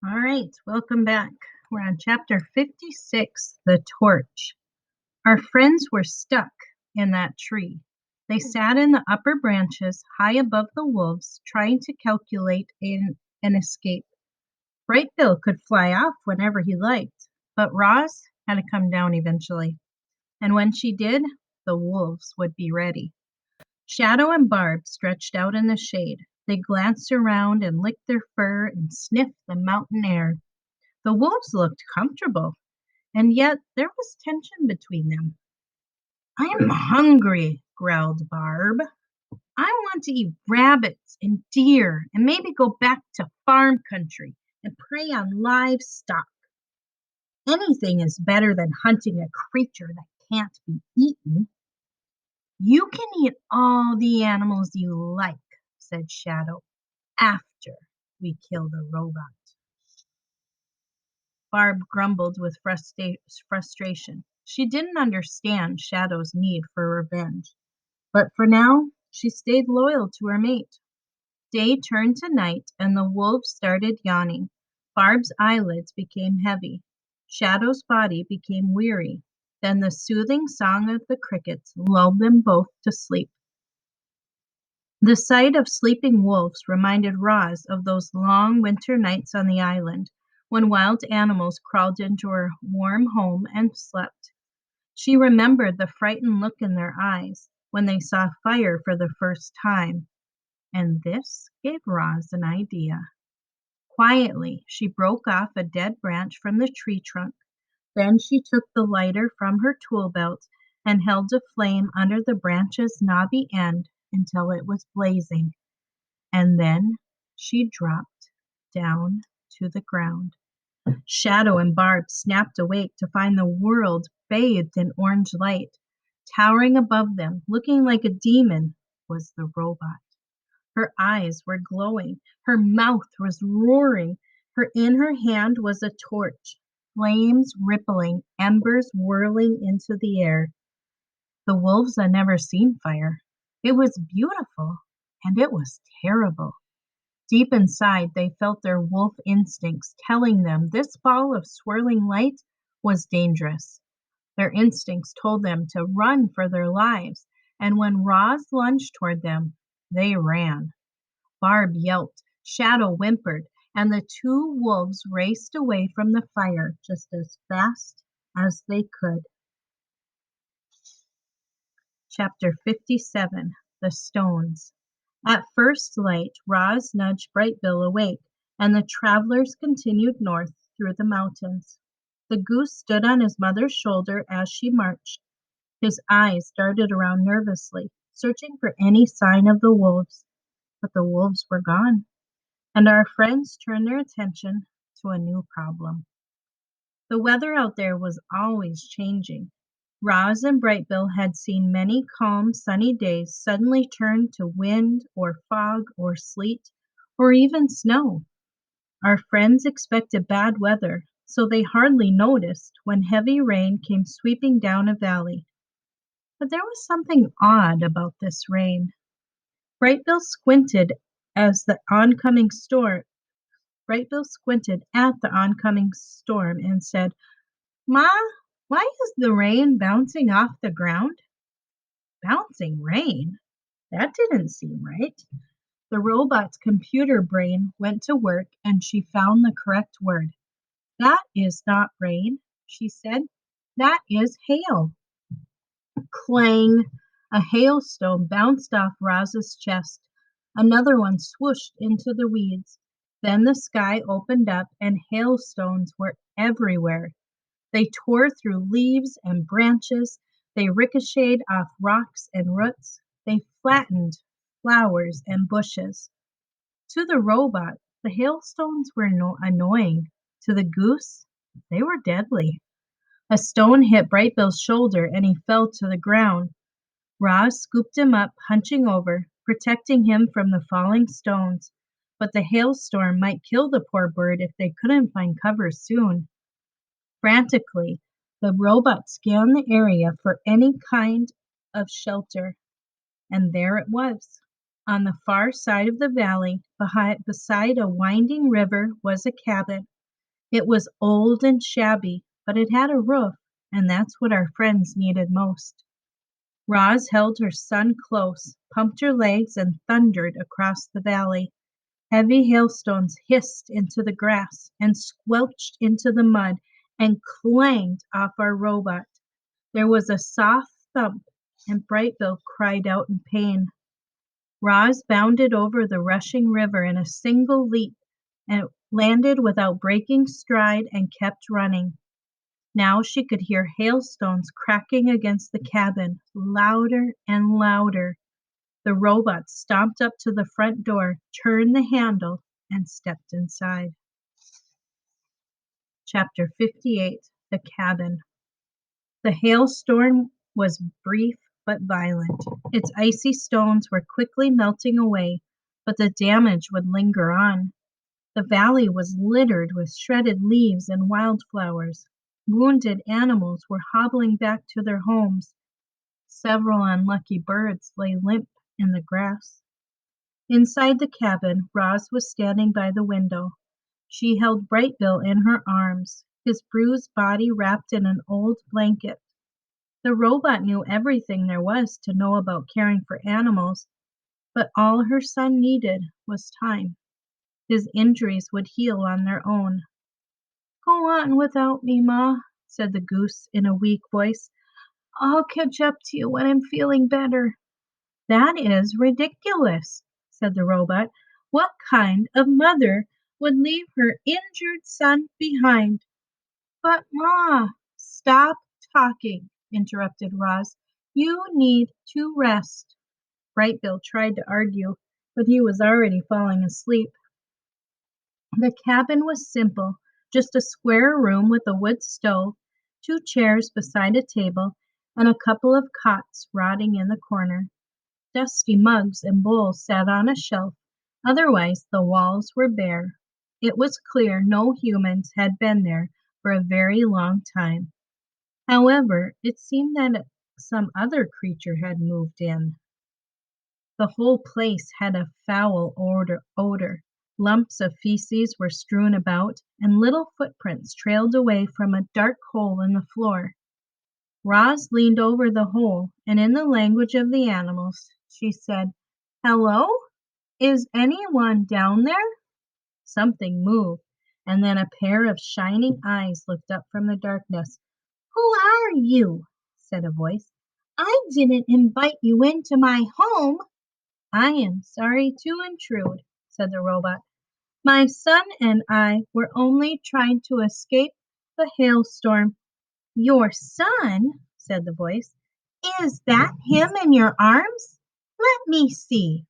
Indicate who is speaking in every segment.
Speaker 1: All right, welcome back. We're on chapter 56, The Torch. Our friends were stuck in that tree. They sat in the upper branches high above the wolves, trying to calculate an escape. Bright Bill could fly off whenever he liked, but Roz had to come down eventually. And when she did, the wolves would be ready. Shadow and Barb stretched out in the shade. They glanced around and licked their fur and sniffed the mountain air. The wolves looked comfortable, and yet there was tension between them. "I'm hungry," growled Barb. "I want to eat rabbits and deer and maybe go back to farm country and prey on livestock. Anything is better than hunting a creature that can't be eaten." "You can eat all the animals you like," said Shadow, "after we kill the robot." Barb grumbled with frustration. She didn't understand Shadow's need for revenge, but for now she stayed loyal to her mate. Day turned to night and the wolves started yawning. Barb's eyelids became heavy. Shadow's body became weary. Then the soothing song of the crickets lulled them both to sleep. The sight of sleeping wolves reminded Roz of those long winter nights on the island, when wild animals crawled into her warm home and slept. She remembered the frightened look in their eyes when they saw fire for the first time, and this gave Roz an idea. Quietly, she broke off a dead branch from the tree trunk. Then she took the lighter from her tool belt and held a flame under the branch's knobby end until it was blazing. And then she dropped down to the ground. Shadow and Barb snapped awake to find the world bathed in orange light. Towering above them, looking like a demon, was the robot. Her eyes were glowing, her mouth was roaring, in her hand was a torch, flames rippling, embers whirling into the air. The wolves had never seen fire. It was beautiful, and it was terrible. Deep inside, they felt their wolf instincts telling them this ball of swirling light was dangerous. Their instincts told them to run for their lives, and when Roz lunged toward them, they ran. Barb yelped, Shadow whimpered, and the two wolves raced away from the fire just as fast as they could. Chapter 57, The Stones. At first light, Roz nudged Bright Bill awake, and the travelers continued north through the mountains. The goose stood on his mother's shoulder as she marched. His eyes darted around nervously, searching for any sign of the wolves. But the wolves were gone, and our friends turned their attention to a new problem. The weather out there was always changing. Roz and Brightbill had seen many calm, sunny days suddenly turn to wind or fog or sleet or even snow. Our friends expected bad weather, so they hardly noticed when heavy rain came sweeping down a valley. But there was something odd about this rain. Brightbill squinted as the oncoming storm. Brightbill squinted at the oncoming storm and said, "Ma, why is the rain bouncing off the ground?" Bouncing rain? That didn't seem right. The robot's computer brain went to work and she found the correct word. "That is not rain," she said. "That is hail." Clang! A hailstone bounced off Roz's chest. Another one swooshed into the weeds. Then the sky opened up and hailstones were everywhere. They tore through leaves and branches. They ricocheted off rocks and roots. They flattened flowers and bushes. To the robot, the hailstones were annoying. To the goose, they were deadly. A stone hit Brightbill's shoulder and he fell to the ground. Roz scooped him up, hunching over, protecting him from the falling stones. But the hailstorm might kill the poor bird if they couldn't find cover soon. Frantically, the robot scanned the area for any kind of shelter, and there it was. On the far side of the valley, beside a winding river, was a cabin. It was old and shabby, but it had a roof, and that's what our friends needed most. Roz held her son close, pumped her legs, and thundered across the valley. Heavy hailstones hissed into the grass and squelched into the mud and clanged off our robot. There was a soft thump, and Brightbill cried out in pain. Roz bounded over the rushing river in a single leap and landed without breaking stride and kept running. Now she could hear hailstones cracking against the cabin, louder and louder. The robot stomped up to the front door, turned the handle, and stepped inside. Chapter 58. The Cabin. The hailstorm was brief but violent. Its icy stones were quickly melting away, but the damage would linger on. The valley was littered with shredded leaves and wildflowers. Wounded animals were hobbling back to their homes. Several unlucky birds lay limp in the grass. Inside the cabin, Roz was standing by the window. She held Brightbill in her arms, his bruised body wrapped in an old blanket. The robot knew everything there was to know about caring for animals, but all her son needed was time. His injuries would heal on their own. "Go on without me, Ma," said the goose in a weak voice. "I'll catch up to you when I'm feeling better." "That is ridiculous," said the robot. "What kind of mother would leave her injured son behind?" "But, Ma—" "Stop talking," interrupted Roz. "You need to rest." Brightbill tried to argue, but he was already falling asleep. The cabin was simple, just a square room with a wood stove, two chairs beside a table, and a couple of cots rotting in the corner. Dusty mugs and bowls sat on a shelf, otherwise the walls were bare. It was clear no humans had been there for a very long time. However, it seemed that some other creature had moved in. The whole place had a foul odor. Lumps of feces were strewn about, and little footprints trailed away from a dark hole in the floor. Roz leaned over the hole, and in the language of the animals, she said, "Hello? Is anyone down there?" Something moved, and then a pair of shining eyes looked up from the darkness. "Who are you?" said a voice. "I didn't invite you into my home." "I am sorry to intrude," said the robot. "My son and I were only trying to escape the hailstorm." "Your son?" said the voice. "Is that him in your arms? Let me see."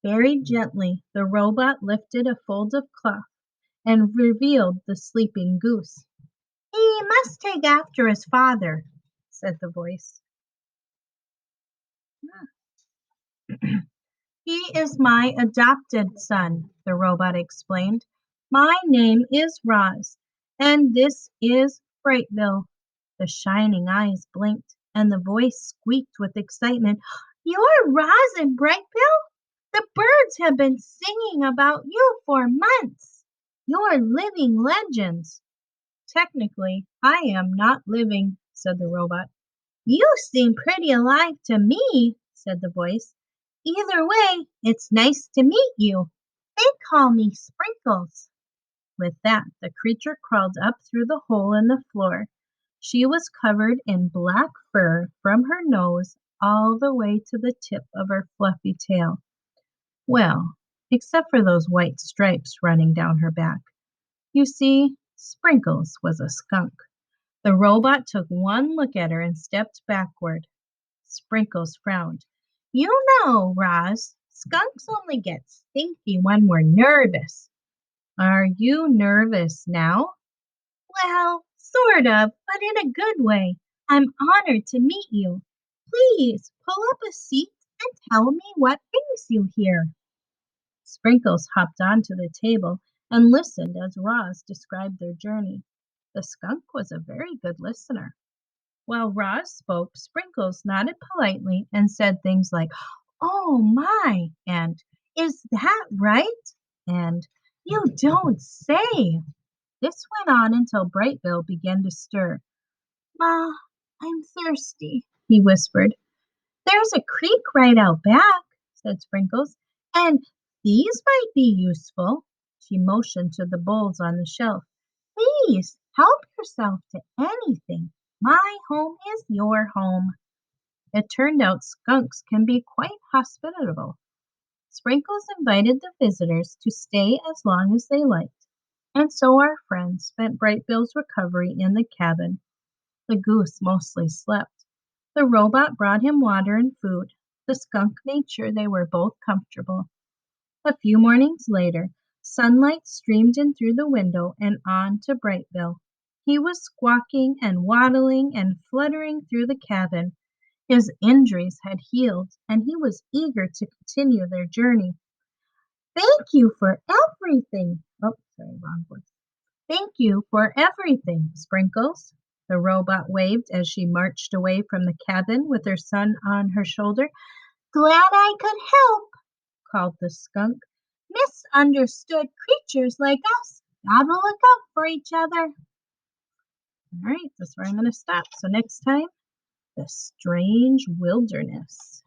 Speaker 1: Very gently, the robot lifted a fold of cloth and revealed the sleeping goose. "He must take after his father," said the voice. "He is my adopted son," the robot explained. "My name is Roz, and this is Brightbill." The shining eyes blinked, and the voice squeaked with excitement. "You're Roz and Brightbill? The birds have been singing about you for months. You're living legends." "Technically, I am not living," said the robot. "You seem pretty alive to me," said the voice. "Either way, it's nice to meet you. They call me Sprinkles." With that, the creature crawled up through the hole in the floor. She was covered in black fur from her nose all the way to the tip of her fluffy tail. Well, except for those white stripes running down her back. You see, Sprinkles was a skunk. The robot took one look at her and stepped backward. Sprinkles frowned. "You know, Roz, skunks only get stinky when we're nervous." "Are you nervous now?" "Well, sort of, but in a good way. I'm honored to meet you. Please pull up a seat and tell me what brings you here." Sprinkles hopped onto the table and listened as Roz described their journey. The skunk was a very good listener. While Roz spoke, Sprinkles nodded politely and said things like, "Oh my!" and "Is that right?" and "You don't say!" This went on until Brightbill began to stir. "Ma, I'm thirsty," he whispered. "There's a creek right out back," said Sprinkles, "and these might be useful." She motioned to the bowls on the shelf. "Please help yourself to anything. My home is your home." It turned out skunks can be quite hospitable. Sprinkles invited the visitors to stay as long as they liked, and so our friends spent Brightbill's recovery in the cabin. The goose mostly slept. The robot brought him water and food. The skunk made sure they were both comfortable. A few mornings later, sunlight streamed in through the window and on to Brightbill. He was squawking and waddling and fluttering through the cabin. His injuries had healed, and he was eager to continue their journey. "Thank you for everything." Oh, sorry, wrong voice. "Thank you for everything, Sprinkles." The robot waved as she marched away from the cabin with her son on her shoulder. "Glad I could help," called the skunk. "Misunderstood creatures like us gotta look out for each other." All right, that's where I'm going to stop. So next time, the strange wilderness.